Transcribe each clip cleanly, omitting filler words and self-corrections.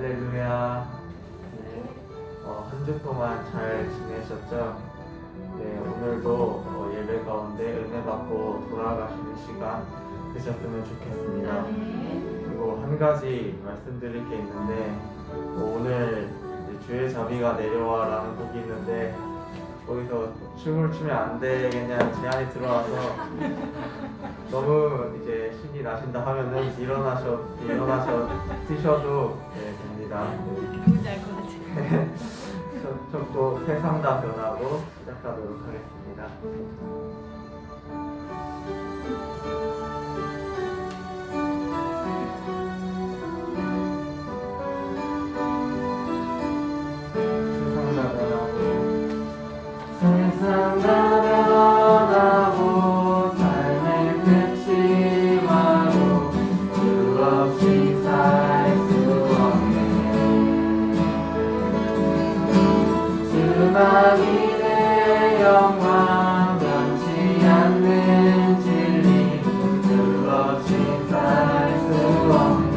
할렐루야. 네, 한 주 동안 잘 지내셨죠? 네, 오늘도 예배 가운데 은혜 받고 돌아가시는 시간 되셨으면 좋겠습니다. 그리고 한 가지 말씀드릴 게 있는데, 오늘 주의 자비가 내려와라는 곡이 있는데 거기서 춤을 추면 안 되겠냐는 제안이 들어와서 너무 이제 신이 나신다 하면은 일어나셔 뛰셔도 됩니다. 누군지 알 것 같아요. 또 세상 다 변하고 시작하도록 하겠습니다. 세상 다 변하고 삶의 끝이 와도 수 없이 살 수 없네. 주만이 내 영광 변치 않는 진리 수 없이 살 수 없네.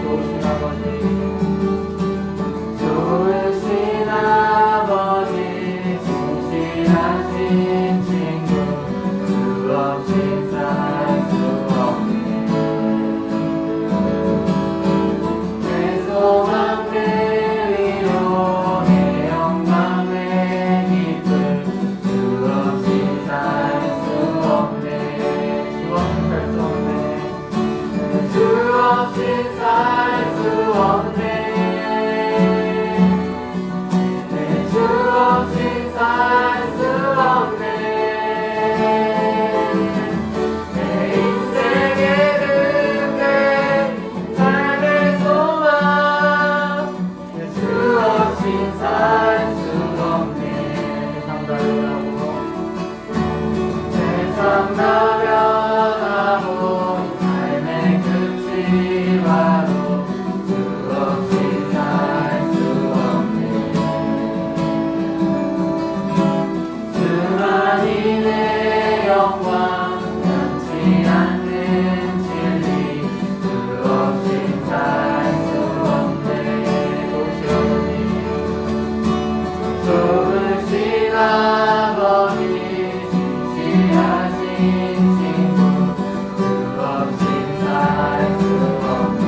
좋으신 아버지, 좋으신 아버지, 진실하신 친구 수 없이 살 수 없네. 내 소망 내 위로 내 영광 내 기쁨 수 없이 살 수 없네. 수 없이 살 수 없네. 수 없이 살 수 없네. 주 없이 살 수 없네. 내 인생의 든든 삶의 소망 주 없이 살 수 없네. 세상 다 변하고 세상 다 변하고 삶의 끝이 와도 주 없이 살 수 없네. 주만이 내 영광 변치 않는 진리 수 없이 살 수 없네. 좋으신 아버지, 진실하신 친구 수 없이 살 수 없네.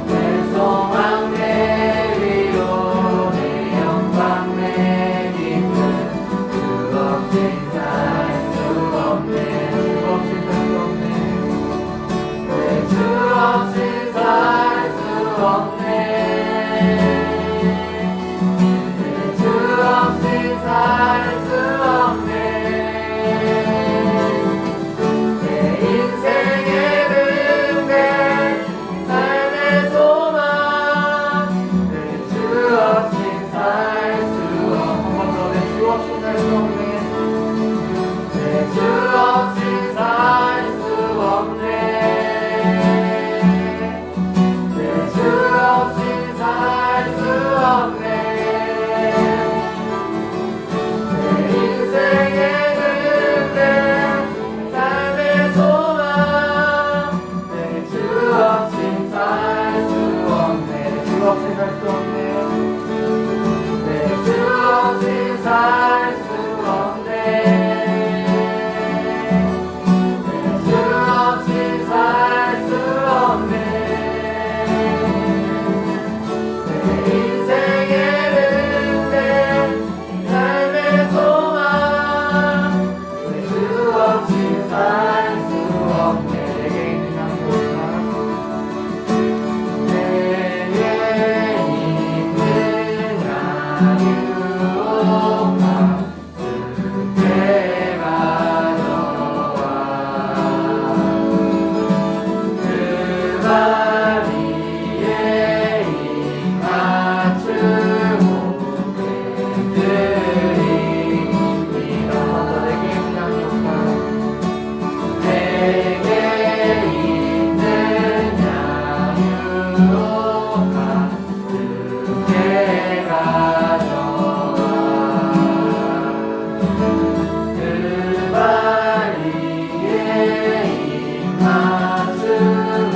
내 소망 내 위로 내 영광 내 기쁨 수 없이 살 수 없네. 주 없이 살 수 없네. 내 주 없이 살 수 없네. 내 주 없이 살 수 없네. 내 인생의 든든 삶의 소망 내 주 없이 살 수 없네. 내 주 없이 살 수 없네. 내 주 없이 살 수 없네. 내 주 없이 살 수 없네. 내 인생의 든든 삶의 소망 내 주 없이 살 수 없네. 내 주 없이 살 수 없네. 내 주 없이 살 수 없네. 내 주 없이 살 수 없네. 내 인생의 든든 삶의 소망 내 주 없이 살 수 없네. 내게 있는 양육과 내게 있는 양육과 주께 가져와 그 발 위에 입 맞추고 드립니다. 내게 있는 양육과 내게 있는 양육과 주께 가져와 그 발 위에 입 맞추고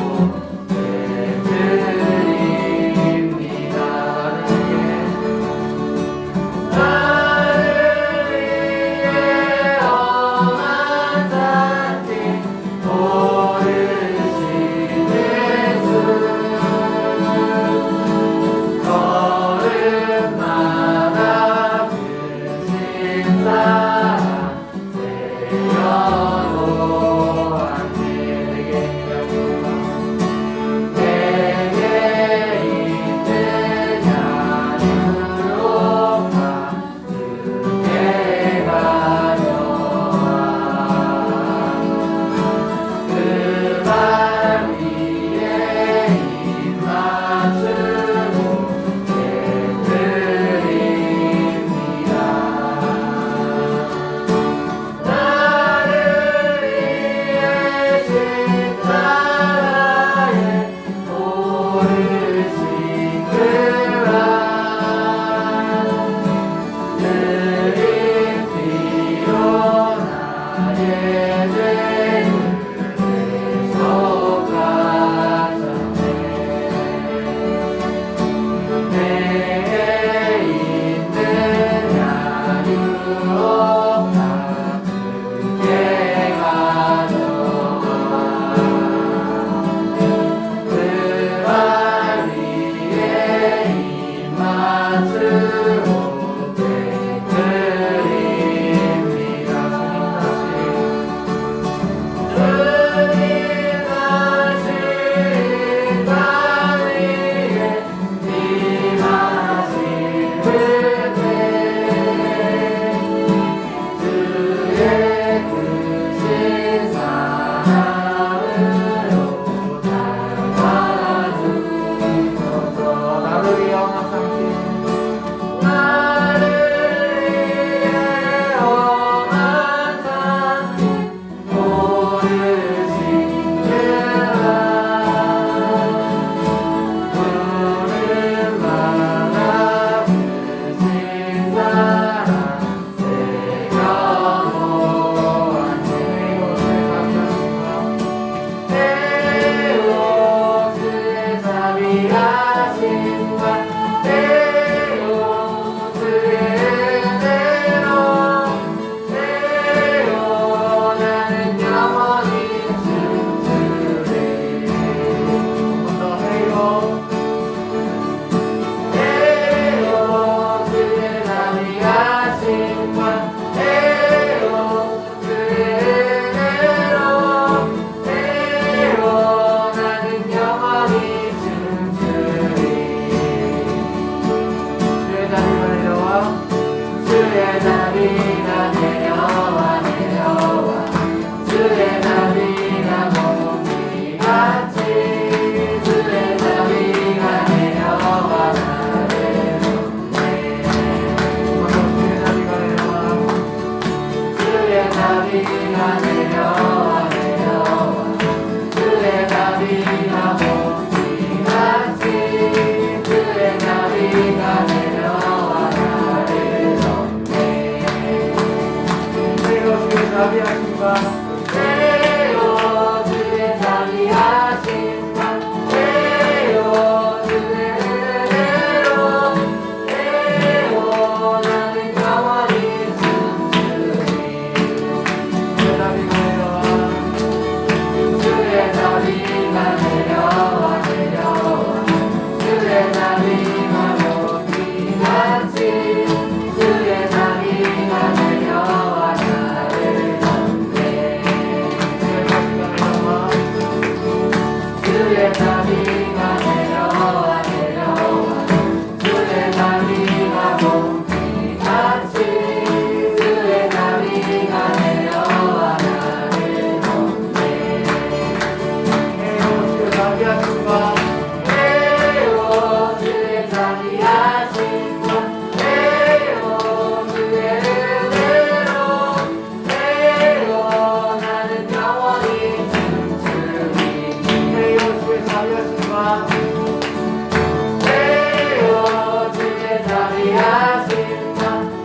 주여 주의 자비하신 것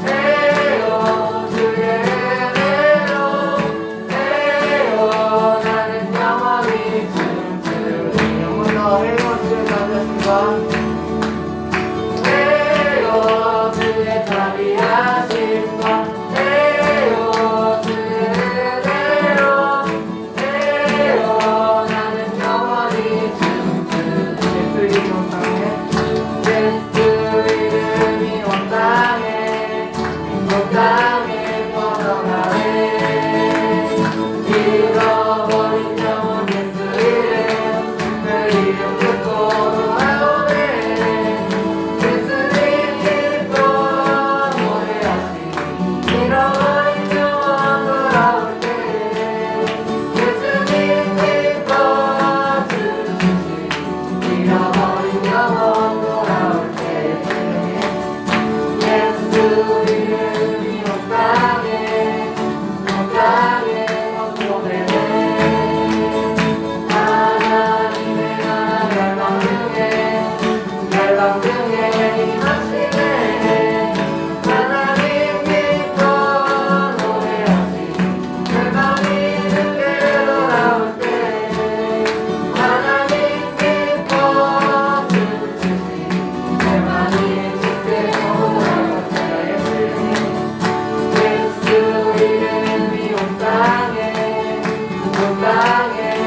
에요 주의 은혜로 에요 나는 영원히 춤추리 영원히 에요 주의 자비하신 것 에요 주의 자비하신 것 에요 주의 은혜로 에요 나는 영원히 춤추리 예수 이름이 온 땅에 예수 이름이 온 땅에 뻗어가네 잃어버린 영혼 예수 이름 그 이름 듣고 돌아오네 예수님 믿고 노래하시니 잃어버린 영혼 돌아올 때 예수님 믿고 주시니 잃어버린 영혼 돌아올 때 예수 이름이 온 땅에 선포되네 하나님의 나라 멸망 중에 임하시네 하나님 믿고 노래하시니 멸망이 늦게 돌아올 때 하나님 믿고 춤추시니 멸망이 늦게 돌아올 때 예수 이름이 온 땅에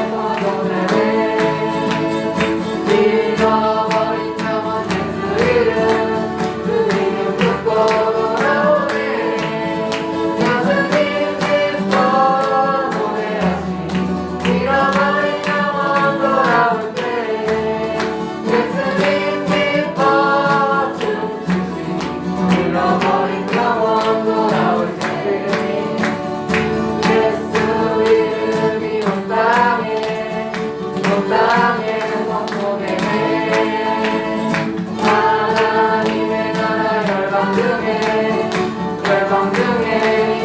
선포되네 잃어버린 영혼 예수 이름 그 이름 듣고 돌아오네 예수님 믿고 노래하시니 잃어버린 영혼 돌아올 때 예수님 믿고 춤추시니 잃어버린 영혼 돌아올 때 예수 이름이 온 땅에 선포되네 하나님의 나라 열방 중에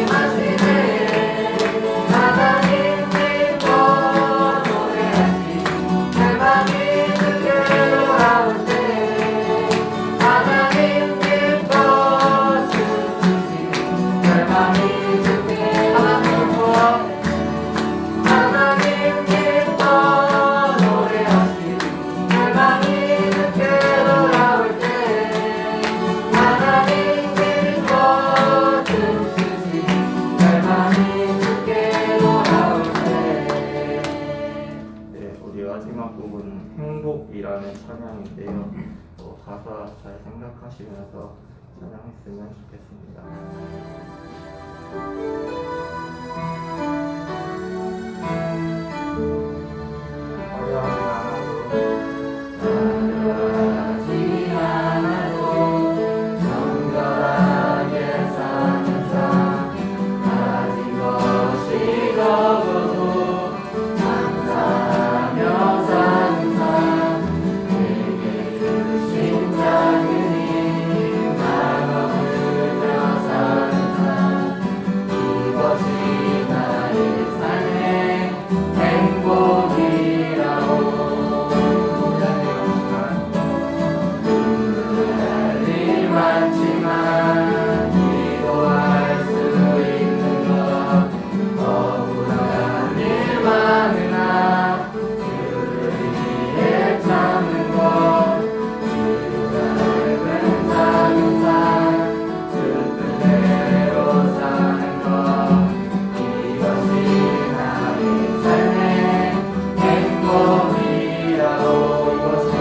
임하시네 하나님 믿고 노래하시니 멸망이 늦게 돌아올 때 하나님 믿고 춤추시니 멸망이 늦게 하나님 믿고 노래하시니 멸망이 늦게 돌아올 때 하나님 믿고 춤추시니 멸망이 늦게 돌아올 때 네, 우리 마지막 부분은 행복이라는 찬양인데요 가사 잘 생각하시면서 찬양했으면 좋겠습니다. 어려워하지 않아도 정결하게 사는 삶 가진 것이 적어도 감사하며 사는 삶 내게 주신 작은 힘 나눠주며 사는 삶 이것이 나의 삶의 행복이라고 할 일 많지만 기도할 수 있는 것 억울한 일 많으나 주를 위해 참는 것 기도가 넓은 작은 삶 주 뜻대로 사는 것 이것이 나의 삶의 행복이라고 이것이